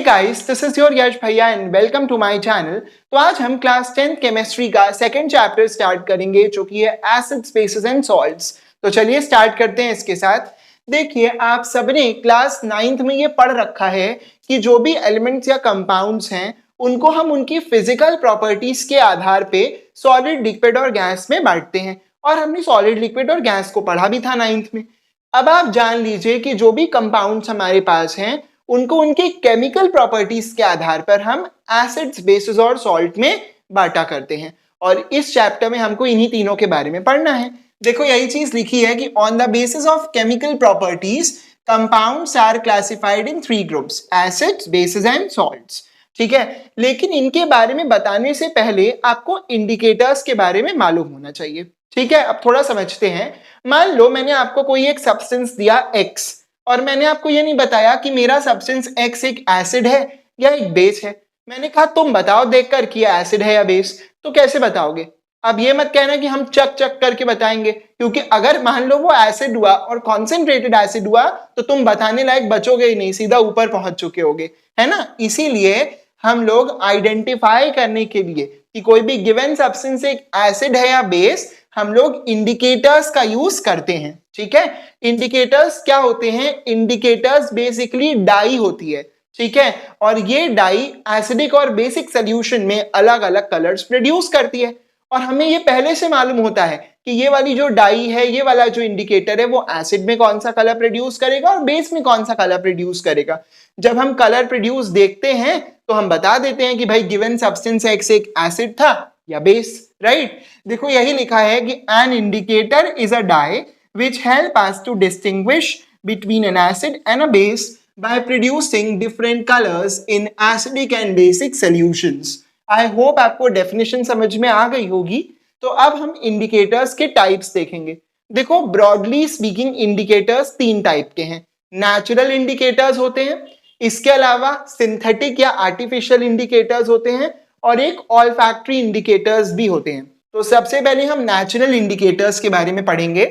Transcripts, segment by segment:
Guys, this is your Yash भैया and welcome to my channel. तो आज हम क्लास 10th केमिस्ट्री का सेकंड चैप्टर स्टार्ट करेंगे जो कि है एसिड्स, बेसिस एंड सॉल्ट्स। तो चलिए स्टार्ट करते हैं इसके साथ। देखिए, आप सबने क्लास 9th में ये पढ़ रखा है कि जो भी एलिमेंट्स या कंपाउंड्स हैं उनको हम उनकी फिजिकल प्रॉपर्टीज के आधार पे सॉलिड, लिक्विड और गैस में बांटते हैं। और हमने सॉलिड, लिक्विड और गैस को पढ़ा भी था 9th में। अब आप जान लीजिए कि जो भी कंपाउंड्स हमारे पास हैं उनको उनके केमिकल प्रॉपर्टीज के आधार पर हम एसिड्स, बेसिस और सॉल्ट में बांटा करते हैं। और इस चैप्टर में हमको इन्हीं तीनों के बारे में पढ़ना है। देखो, यही चीज लिखी है कि on the basis of chemical properties compounds are classified in 3 groups, acids, bases and salts. ठीक है, लेकिन इनके बारे में बताने से पहले आपको इंडिकेटर्स के बारे में मालूम होना चाहिए। ठीक है, अब थोड़ा समझते हैं। मान लो मैंने आपको कोई एक सब्सटेंस दिया X और मैंने आपको ये नहीं बताया कि मेरा सब्सटेंस X एक एसिड है या एक बेस है। मैंने कहा तुम बताओ देखकर कि यह एसिड है या बेस। तो कैसे बताओगे? अब ये मत कहना कि हम चक चक करके बताएंगे, क्योंकि अगर मान लो वो एसिड हुआ और कॉन्सेंट्रेटेड एसिड हुआ तो तुम बताने लायक बचोगे ही नहीं, सीधा ऊपर पहुंच चुके होगे, है ना। इसीलिए हम लोग आइडेंटिफाई करने के लिए कि कोई भी गिवन सब्सटेंस एक एसिड है या बेस, हम लोग इंडिकेटर्स का यूज करते हैं। ठीक है, इंडिकेटर्स क्या होते हैं? इंडिकेटर्स बेसिकली डाई होती है। ठीक है, और ये डाई एसिडिक और बेसिक सॉल्यूशन में अलग अलग कलर्स प्रोड्यूस करती है। और हमें ये पहले से मालूम होता है कि ये वाली जो डाई है, ये वाला जो इंडिकेटर है, वो एसिड में कौन सा कलर प्रोड्यूस करेगा और बेस में कौन सा कलर प्रोड्यूस करेगा। जब हम कलर प्रोड्यूस देखते हैं तो हम बता देते हैं कि भाई गिवन सब्सटेंस X एक एसिड था या बेस, राइट। देखो, यही लिखा है कि an indicator is a dye which help us to distinguish between an acid and a base by producing different colors in acidic and basic solutions. I hope आपको definition समझ में आ गई होगी। तो अब हम इंडिकेटर्स के टाइप्स देखेंगे। देखो, ब्रॉडली स्पीकिंग इंडिकेटर्स 3 टाइप के हैं। नेचुरल इंडिकेटर्स होते हैं, इसके अलावा सिंथेटिक या आर्टिफिशियल इंडिकेटर्स होते हैं, और एक ऑल्फैक्टरी इंडिकेटर्स भी होते हैं। तो सबसे पहले हम नेचुरल इंडिकेटर्स के बारे में पढ़ेंगे।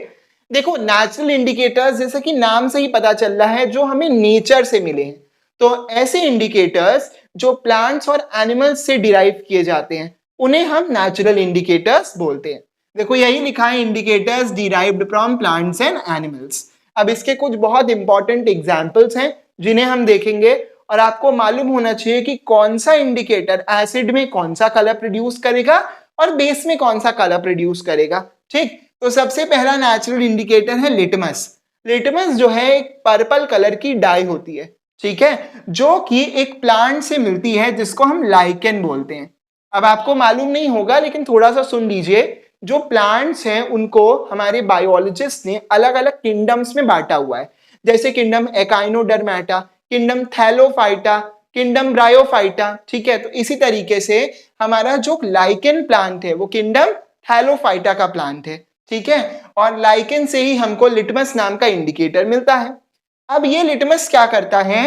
देखो, नेचुरल इंडिकेटर्स जैसे कि नाम से ही पता चल रहा है, जो हमें नेचर से मिले हैं। तो ऐसे इंडिकेटर्स जो प्लांट्स और एनिमल्स से डिराइव किए जाते हैं उन्हें हम नेचुरल इंडिकेटर्स बोलते हैं। देखो, यही लिखा है, indicators derived from plants and animals. अब इसके कुछ बहुत इंपॉर्टेंट एग्जांपल्स हैं जिन्हें हम देखेंगे, और आपको मालूम होना चाहिए कि कौन सा इंडिकेटर एसिड में कौन सा कलर प्रोड्यूस करेगा और बेस में कौन सा कलर प्रोड्यूस करेगा। ठीक, तो सबसे पहला नेचुरल इंडिकेटर है लिटमस। लिटमस जो है एक पर्पल कलर की डाई होती है, ठीक है, जो कि एक प्लांट से मिलती है जिसको हम लाइकेन बोलते हैं। अब आपको मालूम नहीं होगा लेकिन थोड़ा सा सुन लीजिए। जो प्लांट्स हैं उनको हमारे बायोलॉजिस्ट ने अलग अलग किंगडम्स में बांटा हुआ है, जैसे kingdom echinodermata, kingdom Thallophyta, kingdom bryophyta. ठीक है, तो इसी तरीके से हमारा जो लाइकेन प्लांट है वो किंगडम थैलोफाइटा का प्लांट है। ठीक है, और लाइकेन से ही हमको लिटमस नाम का इंडिकेटर मिलता है। अब ये लिटमस क्या करता है?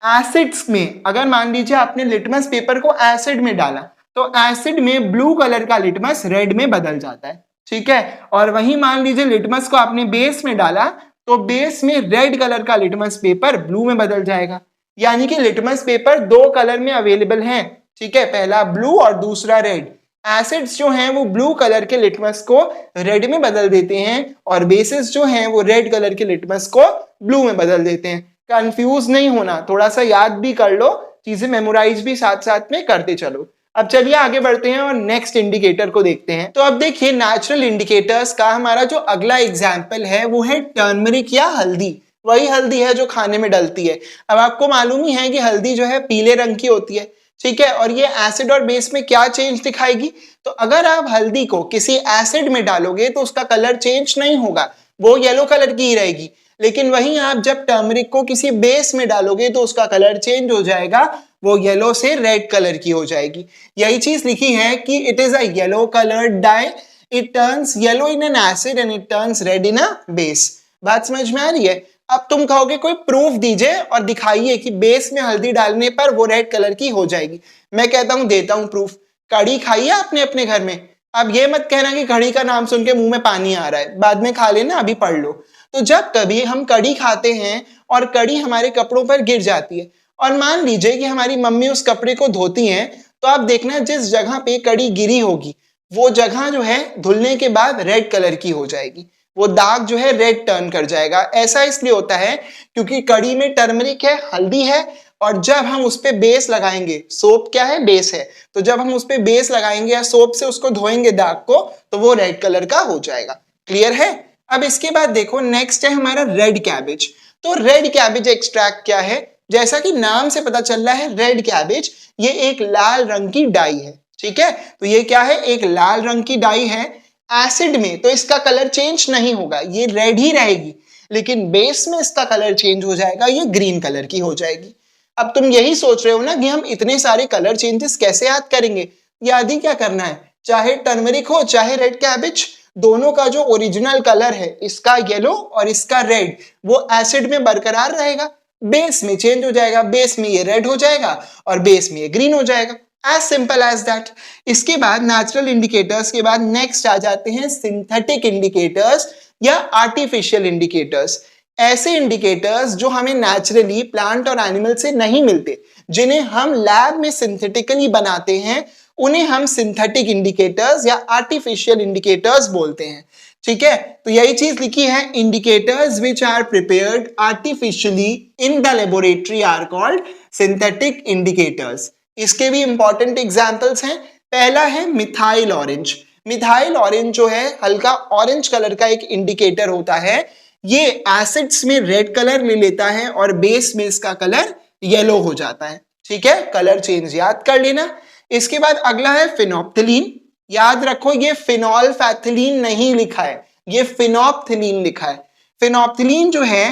एसिड्स में, अगर मान लीजिए आपने लिटमस पेपर को एसिड में डाला तो एसिड में ब्लू कलर का लिटमस रेड में बदल जाता है। ठीक है, और वहीं मान लीजिए लिटमस को आपने बेस में डाला तो बेस में रेड कलर का लिटमस पेपर ब्लू में बदल जाएगा। यानी कि लिटमस पेपर 2 कलर में अवेलेबल हैं। ठीक है, पहला ब्लू और दूसरा रेड। एसिड्स जो हैं वो ब्लू कलर के लिटमस को रेड में बदल देते हैं, और बेसिस जो हैं वो रेड कलर के लिटमस को ब्लू में बदल देते हैं। कंफ्यूज नहीं होना, थोड़ा सा याद भी कर लो, चीजें मेमोराइज भी साथ साथ में करते चलो। अब चलिए आगे बढ़ते हैं और नेक्स्ट इंडिकेटर को देखते हैं। तो अब देखिए, नेचुरल इंडिकेटर्स का हमारा जो अगला एग्जाम्पल है वो है टर्मरिक या हल्दी। वही हल्दी है जो खाने में डलती है। अब आपको मालूम ही है कि हल्दी जो है पीले रंग की होती है। ठीक है, और ये एसिड और बेस में क्या चेंज दिखाएगी? तो अगर आप हल्दी को किसी एसिड में डालोगे तो उसका कलर चेंज नहीं होगा, वो येलो कलर की ही रहेगी। लेकिन वहीं आप जब टर्मरिक को किसी बेस में डालोगे तो उसका कलर चेंज हो जाएगा, वो येलो से रेड कलर की हो जाएगी। यही चीज लिखी है कि it is a yellow coloured dye, it turns yellow in an acid and it turns red in a base. बात समझ में आ रही है? अब तुम कहोगे कोई प्रूफ दीजिए और दिखाइए कि बेस में हल्दी डालने पर वो रेड कलर की हो जाएगी। मैं कहता हूं देता हूं प्रूफ। कड़ी खाई है आपने अपने घर में? अब ये मत कहना कि कड़ी का नाम सुन के मुंह में पानी आ रहा है, बाद में खा लेना, अभी पढ़ लो। तो जब कभी हम कड़ी खाते हैं और कड़ी हमारे कपड़ों पर गिर जाती है और मान लीजिए कि हमारी मम्मी उस कपड़े को धोती हैं, तो आप देखना जिस जगह पे कड़ी गिरी होगी वो जगह जो है धुलने के बाद रेड कलर की हो जाएगी, वो दाग जो है रेड टर्न कर जाएगा। ऐसा इसलिए होता है क्योंकि कड़ी में टर्मरिक है, हल्दी है, और जब हम उस पे बेस लगाएंगे, सोप क्या है, बेस है, तो जब हम उस पे बेस लगाएंगे या सोप से उसको धोएंगे दाग को, तो वो रेड कलर का हो जाएगा। क्लियर है? अब इसके बाद देखो नेक्स्ट है हमारा रेड कैबेज। तो रेड कैबेज एक्सट्रैक्ट क्या है? जैसा कि नाम से पता चल रहा है, रेड कैबेज ये एक लाल रंग की डाई है। ठीक है, तो ये क्या है, एक लाल रंग की डाई है। एसिड में तो इसका कलर चेंज नहीं होगा, ये रेड ही रहेगी, लेकिन बेस में इसका कलर चेंज हो जाएगा, ये ग्रीन कलर की हो जाएगी। अब तुम यही सोच रहे हो ना कि हम इतने सारे कलर चेंजेस कैसे याद करेंगे? याद ही क्या करना है, चाहे टर्मरिक हो चाहे रेड कैबेज, दोनों का जो ओरिजिनल कलर है, इसका येलो और इसका रेड, वो एसिड में बरकरार रहेगा, बेस में चेंज हो जाएगा, बेस में ये रेड हो जाएगा और बेस में ये ग्रीन हो जाएगा। As simple as that. इसके बाद नेचुरल इंडिकेटर्स के बाद नेक्स्ट आ जाते हैं सिंथेटिक इंडिकेटर्स या आर्टिफिशियल इंडिकेटर्स। ऐसे इंडिकेटर्स जो हमें नेचुरली प्लांट और एनिमल से नहीं मिलते, जिन्हें हम लैब में सिंथेटिकली बनाते हैं, उन्हें हम सिंथेटिक इंडिकेटर्स या आर्टिफिशियल इंडिकेटर्स बोलते हैं। ठीक है, तो यही चीज लिखी है, indicators which are prepared artificially in the laboratory are called synthetic indicators. इसके भी इंपॉर्टेंट एग्जांपल्स हैं। पहला है मिथाइल ऑरेंज। मिथाइल ऑरेंज जो है हल्का ऑरेंज कलर का एक इंडिकेटर होता है। ये एसिड्स में रेड कलर ले लेता है और बेस में इसका कलर येलो हो जाता है। ठीक है, कलर चेंज याद कर लेना। इसके बाद अगला है फिनोप्थिलीन। याद रखो ये फिनोल्फैथिलीन नहीं लिखा है, ये फिनोप्थिलीन लिखा है। फिनोप्थिलीन जो है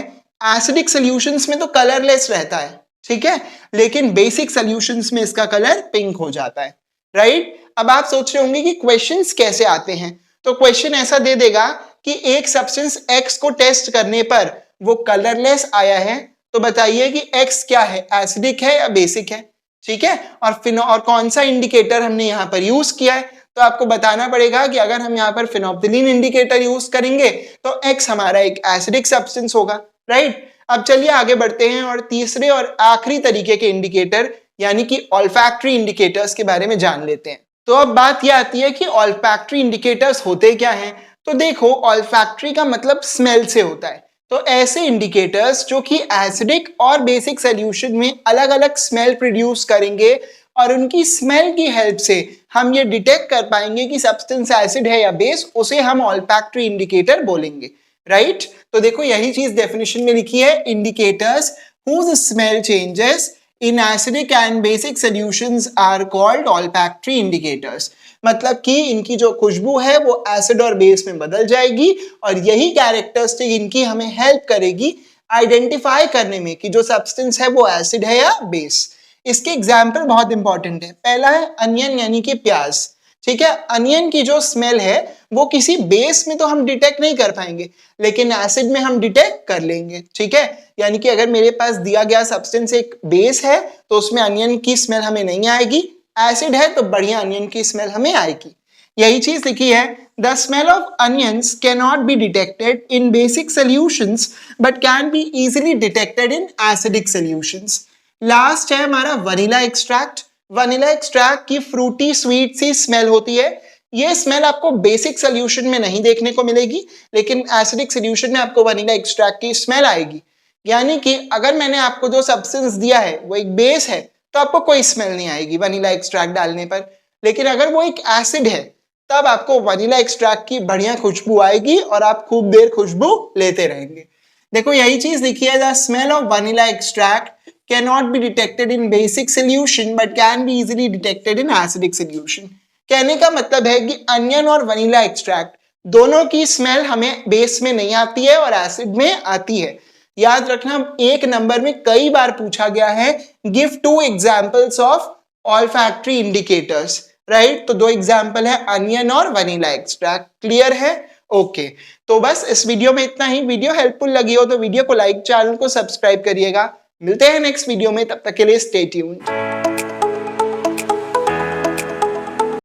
एसिडिक सॉल्यूशंस में तो कलरलेस रहता है, ठीक है, लेकिन बेसिक सॉल्यूशंस में इसका कलर पिंक हो जाता है। राइट? अब आप सोच रहे होंगे कि क्वेश्चंस कैसे आते हैं, तो क्वेश्चन ऐसा दे देगा कि एक सब्सटेंस X को टेस्ट करने पर वो कलरलेस आया है, तो बताइए कि X क्या है, एसिडिक है या बेसिक है। ठीक है, और कौन सा इंडिकेटर हमने यहाँ पर यूज किया है, तो आपको बताना पड़ेगा कि अगर हम यहाँ पर फिनोप्थिलीन इंडिकेटर यूज करेंगे तो X हमारा एक एसिडिक सब्सटेंस होगा। राइट? अब चलिए आगे बढ़ते हैं और तीसरे और आखिरी तरीके के इंडिकेटर यानी कि ऑल्फैक्टरी इंडिकेटर्स के बारे में जान लेते हैं। तो अब बात यह आती है कि ऑल्फैक्टरी इंडिकेटर्स होते क्या हैं। तो देखो, ऑल्फैक्टरी का मतलब स्मेल से होता है। तो ऐसे इंडिकेटर्स जो कि एसिडिक और बेसिक सॉल्यूशन में अलग अलग स्मेल प्रोड्यूस करेंगे और उनकी स्मेल की हेल्प से हम ये डिटेक्ट कर पाएंगे कि सब्सटेंस एसिड है या बेस, उसे हम ऑल्फैक्टरी इंडिकेटर बोलेंगे। राइट? तो देखो यही चीज डेफिनेशन में लिखी है, indicators whose smell changes in acidic and basic solutions are called olfactory indicators। मतलब कि इनकी जो खुशबू है वो एसिड और बेस में बदल जाएगी और यही कैरेक्टरिस्टिक इनकी हमें हेल्प करेगी आइडेंटिफाई करने में कि जो सब्सटेंस है वो एसिड है या बेस। इसके एग्जाम्पल बहुत इंपॉर्टेंट है। पहला है अनियन यानी कि प्याज। ठीक है, अनियन की जो स्मेल है वो किसी बेस में तो हम डिटेक्ट नहीं कर पाएंगे, लेकिन एसिड में हम डिटेक्ट कर लेंगे। ठीक है, यानी कि अगर मेरे पास दिया गया सब्सटेंस एक बेस है तो उसमें अनियन की स्मेल हमें नहीं आएगी, एसिड है तो बढ़िया अनियन की स्मेल हमें आएगी। यही चीज लिखी है, the smell of onions can not be detected in basic solutions but can be easily detected in acidic solutions. Last है हमारा वनीला एक्सट्रैक्ट। वनीला एक्सट्रैक्ट की फ्रूटी स्वीट सी स्मेल होती है। ये स्मेल आपको बेसिक सॉल्यूशन में नहीं देखने को मिलेगी, लेकिन एसिडिक सॉल्यूशन में आपको वनीला एक्सट्रैक्ट की स्मेल आएगी। यानी कि अगर मैंने आपको जो सब्सटेंस दिया है वो एक बेस है तो आपको कोई स्मेल नहीं आएगी वनीला एक्सट्रैक्ट डालने पर, लेकिन अगर वो एक एसिड है तब आपको वनीला एक्सट्रैक्ट की बढ़िया खुशबू आएगी और आप खूब देर खुशबू लेते रहेंगे। देखो यही चीज लिखी है, the smell of vanilla extract cannot be detected in basic solution but can be easily detected in acidic solution। कहने का मतलब है कि अनियन और वनीला एक्सट्रैक्ट दोनों की स्मेल हमें बेस में नहीं आती है और एसिड में आती है। याद रखना, एक नंबर में कई बार पूछा गया है, give 2 examples of olfactory indicators. Right? तो 2 एग्जांपल है अनियन और वनीला एक्सट्रैक्ट। क्लियर है? ओके, तो बस इस वीडियो में इतना ही। वीडियो हेल्पफुल लगी हो तो वीडियो को लाइक, चैनल को सब्सक्राइब करिएगा। मिलते हैं नेक्स्ट वीडियो में, तब तक के लिए स्टे ट्यून्ड।